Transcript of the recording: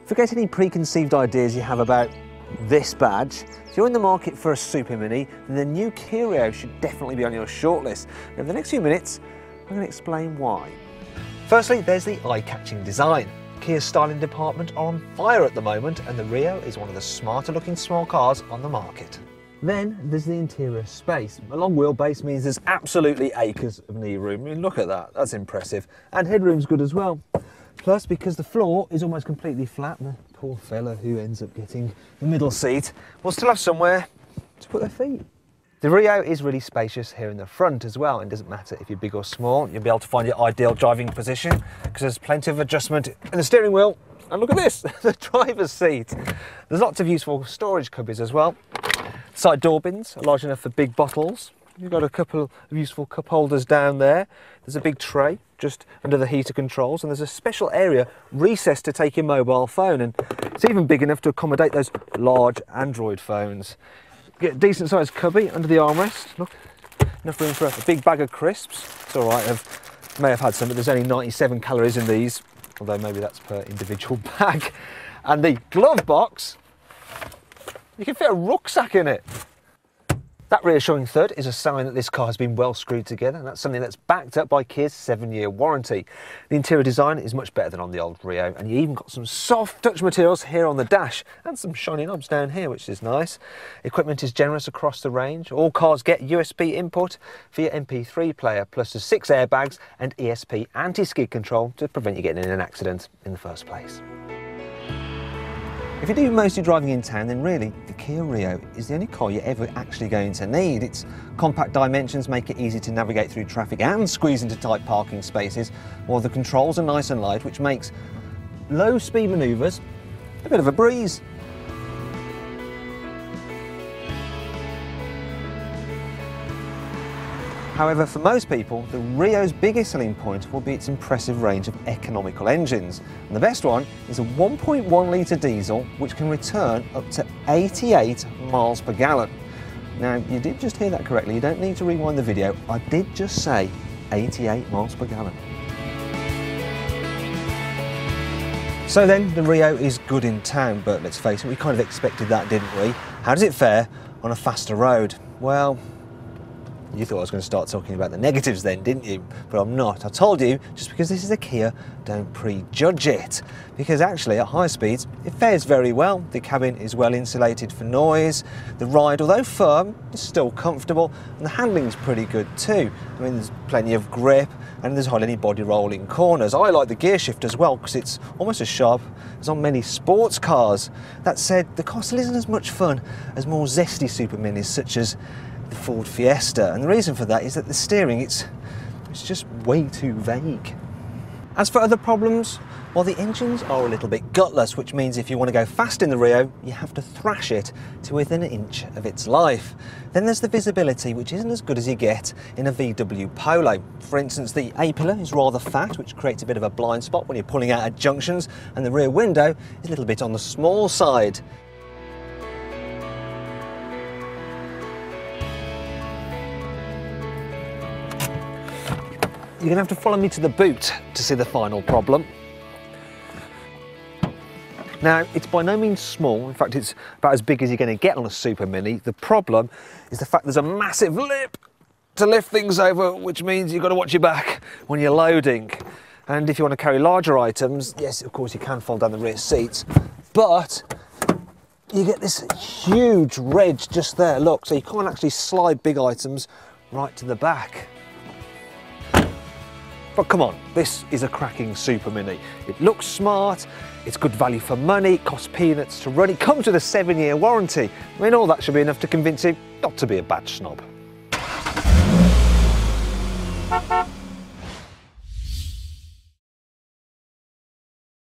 Forget any preconceived ideas you have about this badge. If you're in the market for a Super Mini, then the new Kia Rio should definitely be on your shortlist. Over the next few minutes, I'm going to explain why. Firstly, there's the eye-catching design. Kia's styling department are on fire at the moment, and the Rio is one of the smarter looking small cars on the market. Then there's the interior space. A long wheelbase means there's absolutely acres of knee room. I mean, look at that, that's impressive. And headroom's good as well. Plus, because the floor is almost completely flat, the poor fella who ends up getting the middle seat will still have somewhere to put their feet. The Rio is really spacious here in the front as well, and it doesn't matter if you're big or small, you'll be able to find your ideal driving position because there's plenty of adjustment in the steering wheel. And look at this, the driver's seat. There's lots of useful storage cubbies as well. Side door bins are large enough for big bottles. You've got a couple of useful cup holders down there. There's a big tray just under the heater controls, and there's a special area recessed to take your mobile phone, and it's even big enough to accommodate those large Android phones. Get a decent sized cubby under the armrest. Look, enough room for a big bag of crisps. It's all right, I may have had some, but there's only 97 calories in these, although maybe that's per individual bag. And the glove box, you can fit a rucksack in it. That reassuring thud is a sign that this car has been well screwed together, and that's something that's backed up by Kia's 7-year warranty. The interior design is much better than on the old Rio, and you even got some soft touch materials here on the dash, and some shiny knobs down here, which is nice. Equipment is generous across the range. All cars get USB input for your MP3 player, plus the 6 airbags and ESP anti-skid control to prevent you getting in an accident in the first place. If you do mostly driving in town, then really the Kia Rio is the only car you're ever actually going to need. Its compact dimensions make it easy to navigate through traffic and squeeze into tight parking spaces, while the controls are nice and light, which makes low speed manoeuvres a bit of a breeze. However, for most people, the Rio's biggest selling point will be its impressive range of economical engines. And the best one is a 1.1 litre diesel, which can return up to 88 miles per gallon. Now, you did just hear that correctly. You don't need to rewind the video. I did just say 88 miles per gallon. So then, the Rio is good in town, but let's face it, we kind of expected that, didn't we? How does it fare on a faster road? Well, you thought I was going to start talking about the negatives then, didn't you? But I'm not. I told you, just because this is a Kia, don't prejudge it. Because actually, at high speeds, it fares very well. The cabin is well insulated for noise. The ride, although firm, is still comfortable. And the handling's pretty good too. I mean, there's plenty of grip, and there's hardly any body roll in corners. I like the gear shift as well, because it's almost as sharp as on many sports cars. That said, the car still isn't as much fun as more zesty Super Minis, such as the Ford Fiesta, and the reason for that is that the steering, it's just way too vague. As for other problems, well, the engines are a little bit gutless, which means if you want to go fast in the Rio, you have to thrash it to within an inch of its life. Then there's the visibility, which isn't as good as you get in a VW Polo. For instance, the A-pillar is rather fat, which creates a bit of a blind spot when you're pulling out at junctions, and the rear window is a little bit on the small side. You're going to have to follow me to the boot to see the final problem. Now, it's by no means small. In fact, it's about as big as you're going to get on a Super Mini. The problem is the fact there's a massive lip to lift things over, which means you've got to watch your back when you're loading. And if you want to carry larger items, yes, of course, you can fold down the rear seats, but you get this huge ridge just there, look, so you can't actually slide big items right to the back. But come on, this is a cracking Super Mini. It looks smart, it's good value for money, it costs peanuts to run, it comes with a 7-year warranty. I mean, all that should be enough to convince you not to be a badge snob.